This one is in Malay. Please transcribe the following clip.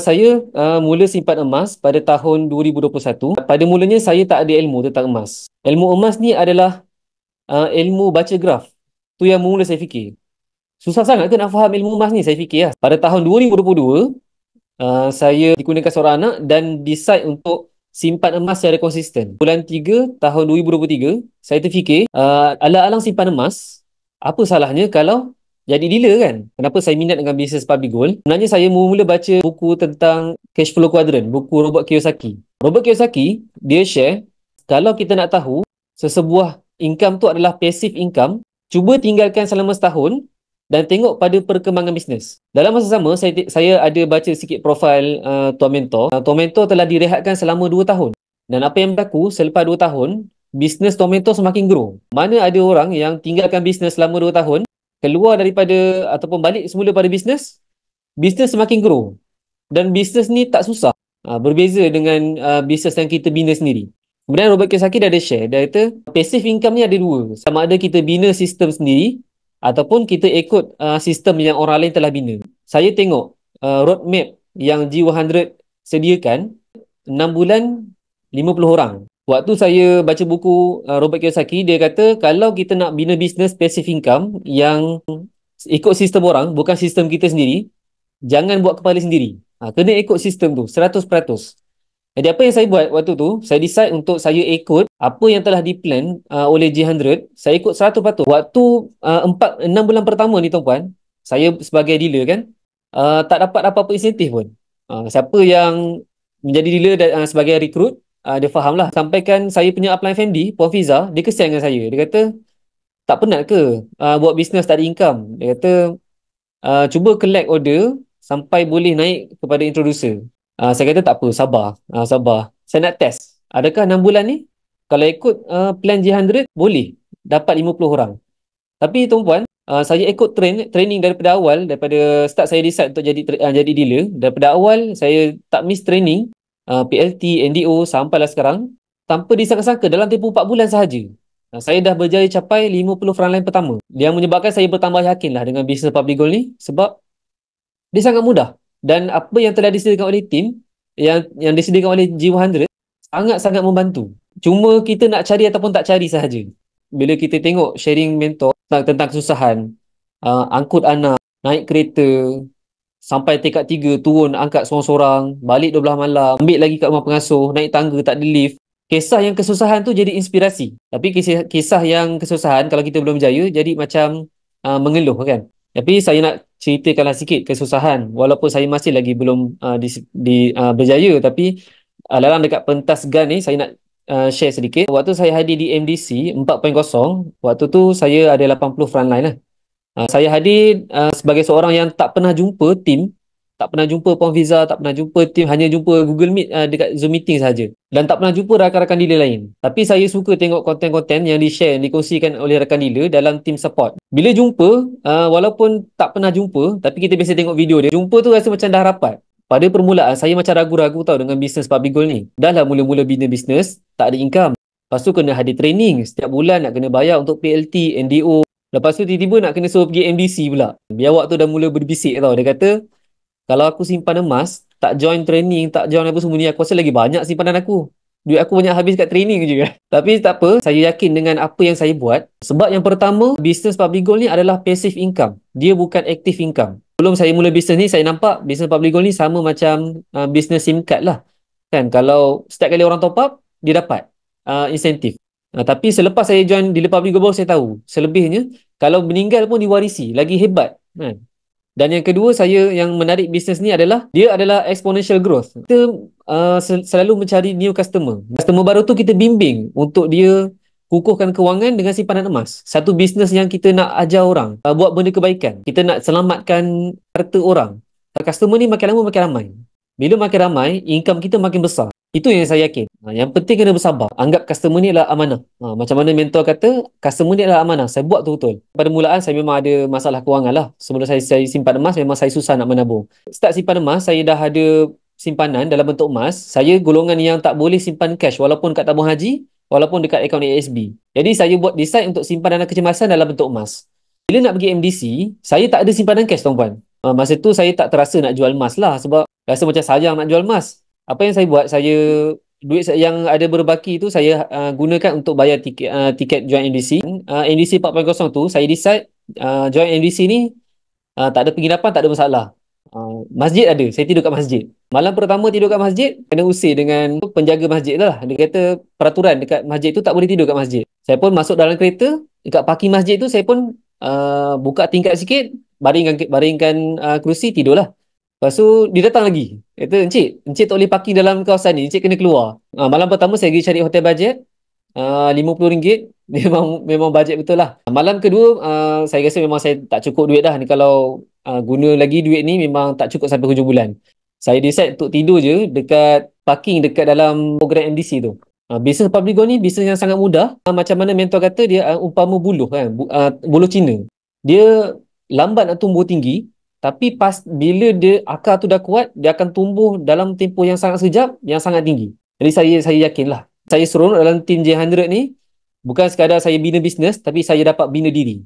Saya mula simpan emas pada tahun 2021. Pada mulanya saya tak ada ilmu tentang emas. Ilmu emas ni adalah ilmu baca graf. Tu yang mula saya fikir. Susah sangat ke nak faham ilmu emas ni, saya fikir lah. Pada tahun 2022, saya dikurniakan seorang anak dan decide untuk simpan emas secara konsisten. Bulan 3 tahun 2023, saya terfikir, alang-alang simpan emas, apa salahnya kalau jadi dealer kan? Kenapa saya minat dengan bisnes public gold? Sebenarnya saya mula baca buku tentang cash flow quadrant, buku Robert Kiyosaki. Robert Kiyosaki, dia share, kalau kita nak tahu sesebuah income tu adalah passive income, cuba tinggalkan selama setahun dan tengok pada perkembangan bisnes. Dalam masa sama, saya ada baca sikit profil Tuan Mentor. Tuan Mentor telah direhatkan selama 2 tahun. Dan apa yang berlaku selepas 2 tahun, bisnes Tuan Mentor semakin grow. Mana ada orang yang tinggalkan bisnes selama 2 tahun, keluar daripada ataupun balik semula pada bisnes semakin grow. Dan bisnes ni tak susah. Berbeza dengan bisnes yang kita bina sendiri. Kemudian Robert Kiyosaki dah ada share, dia kata passive income ni ada dua. Sama ada kita bina sistem sendiri ataupun kita ikut sistem yang orang lain telah bina. Saya tengok roadmap yang G100 sediakan 6 bulan 50 orang. Waktu saya baca buku Robert Kiyosaki, dia kata kalau kita nak bina bisnes passive income yang ikut sistem orang, bukan sistem kita sendiri, jangan buat kepala sendiri. Kena ikut sistem tu 100%. Jadi apa yang saya buat waktu tu, saya decide untuk saya ikut apa yang telah diplan oleh G100. Saya ikut 100%. Waktu 6 bulan pertama ni tuan-puan, saya sebagai dealer kan, tak dapat apa-apa insentif pun. Siapa yang menjadi dealer sebagai recruit, dia faham lah. Sampaikan saya punya upline FMD, Puan Fiza, dia kesian dengan saya. Dia kata, tak penat ke buat bisnes tak ada income? Dia kata, cuba collect order sampai boleh naik kepada introducer. Saya kata tak apa, sabar. Saya nak test. Adakah 6 bulan ni, kalau ikut plan G100, boleh dapat 50 orang. Tapi tuan-puan, saya ikut training daripada awal, daripada start saya decide untuk jadi dealer. Daripada awal, saya tak miss training, PLT, NDO, sampailah sekarang. Tanpa disangka-sangka, dalam tempoh 4 bulan sahaja, saya dah berjaya capai 50 frontline pertama. Yang menyebabkan saya bertambah yakinlah dengan bisnes public gold ni, sebab dia sangat mudah. Dan apa yang telah disediakan oleh tim, yang disediakan oleh G100, sangat-sangat membantu. Cuma kita nak cari ataupun tak cari sahaja. Bila kita tengok sharing mentor tentang kesusahan, angkut anak, naik kereta, sampai tingkat 3, turun angkat seorang-seorang, balik 12 malam, ambil lagi kat rumah pengasuh, naik tangga, tak ada lift. Kisah yang kesusahan tu jadi inspirasi. Tapi kisah yang kesusahan, kalau kita belum berjaya, jadi macam mengeluh kan. Tapi saya nak ceritakanlah sikit kesusahan, walaupun saya masih lagi belum berjaya. Tapi dalam dekat pentas GAN ni, saya nak share sedikit. Waktu saya hadir di MDC 4.0, waktu tu saya ada 80 frontline lah. Saya hadir sebagai seorang yang tak pernah jumpa tim, tak pernah jumpa Puan Fiza, tak pernah jumpa tim, hanya jumpa Google Meet dekat Zoom meeting saja. Dan tak pernah jumpa rakan-rakan dealer lain. Tapi saya suka tengok konten-konten yang di-share, dikongsikan oleh rakan dealer dalam tim support. Bila jumpa, walaupun tak pernah jumpa, tapi kita biasa tengok video dia, jumpa tu rasa macam dah rapat. Pada permulaan, saya macam ragu-ragu tau dengan bisnes public gold ni. Dah lah mula-mula bina bisnes, tak ada income. Lepas tu kena hadir training, setiap bulan nak kena bayar untuk PLT, NDO. Lepas tu tiba-tiba nak kena suruh pergi MDC pula. Biawak tu dah mula berbisik tau. Dia kata, kalau aku simpan emas, tak join training, tak join apa semua ni, aku rasa lagi banyak simpanan aku. Duit aku banyak habis kat training je. Tapi tak apa, saya yakin dengan apa yang saya buat. Sebab yang pertama, bisnes public gold ni adalah passive income. Dia bukan active income. Sebelum saya mula bisnes ni, saya nampak bisnes public gold ni sama macam bisnes SIM card lah. Kan, kalau setiap kali orang top up, dia dapat insentif. Tapi selepas saya join dealer public gold, baru saya tahu. Selebihnya, kalau meninggal pun diwarisi. Lagi hebat. Kan? Dan yang kedua, saya yang menarik bisnes ni adalah dia adalah exponential growth. Kita selalu mencari new customer. Customer baru tu kita bimbing untuk dia kukuhkan kewangan dengan simpanan emas. Satu bisnes yang kita nak ajar orang buat benda kebaikan. Kita nak selamatkan harta orang. Customer ni makin lama makin ramai. Bila makin ramai, income kita makin besar. Itu yang saya yakin. Yang penting kena bersabar. Anggap customer ni adalah amanah. Macam mana mentor kata, customer ni adalah amanah. Saya buat tu betul. Pada mulaan, saya memang ada masalah kewangan lah. Sebelum saya simpan emas, memang saya susah nak menabung. Start simpan emas, saya dah ada simpanan dalam bentuk emas. Saya golongan yang tak boleh simpan cash walaupun kat tabung haji, walaupun dekat akaun ASB. Jadi saya buat decide untuk simpan dana kecemasan dalam bentuk emas. Bila nak pergi MDC, saya tak ada simpanan cash tuan-puan. Masa tu saya tak terasa nak jual emas lah, sebab rasa macam sayang nak jual emas. Apa yang saya buat, yang ada berbaki tu saya gunakan untuk bayar tiket join NDC. NDC 4.0 tu saya decide join NDC ni tak ada penginapan, tak ada masalah. Masjid ada, saya tidur kat masjid. Malam pertama tidur kat masjid, kena usir dengan penjaga masjid tu lah. Dia kata peraturan dekat masjid tu tak boleh tidur kat masjid. Saya pun masuk dalam kereta, dekat parking masjid tu saya pun buka tingkap sikit, baringkan kerusi, tidurlah. Lepas tu dia datang lagi. Kata, Encik tak boleh parking dalam kawasan ni, Encik kena keluar. Malam pertama saya pergi cari hotel bajet, RM50. Memang bajet betul lah. Malam kedua, saya rasa memang saya tak cukup duit dah ni. Kalau guna lagi duit ni memang tak cukup sampai hujung bulan. Saya decide untuk tidur je dekat parking dekat dalam program MDC tu. Bisnes public gold ni bisnes yang sangat mudah. Macam mana mentor kata, dia umpama buluh kan, buluh Cina. Dia lambat nak tumbuh tinggi, tapi bila dia akar tu dah kuat, dia akan tumbuh dalam tempoh yang sangat sekejap, yang sangat tinggi. Jadi saya yakin lah. Saya seronok dalam tim J100 ni, bukan sekadar saya bina bisnes, tapi saya dapat bina diri.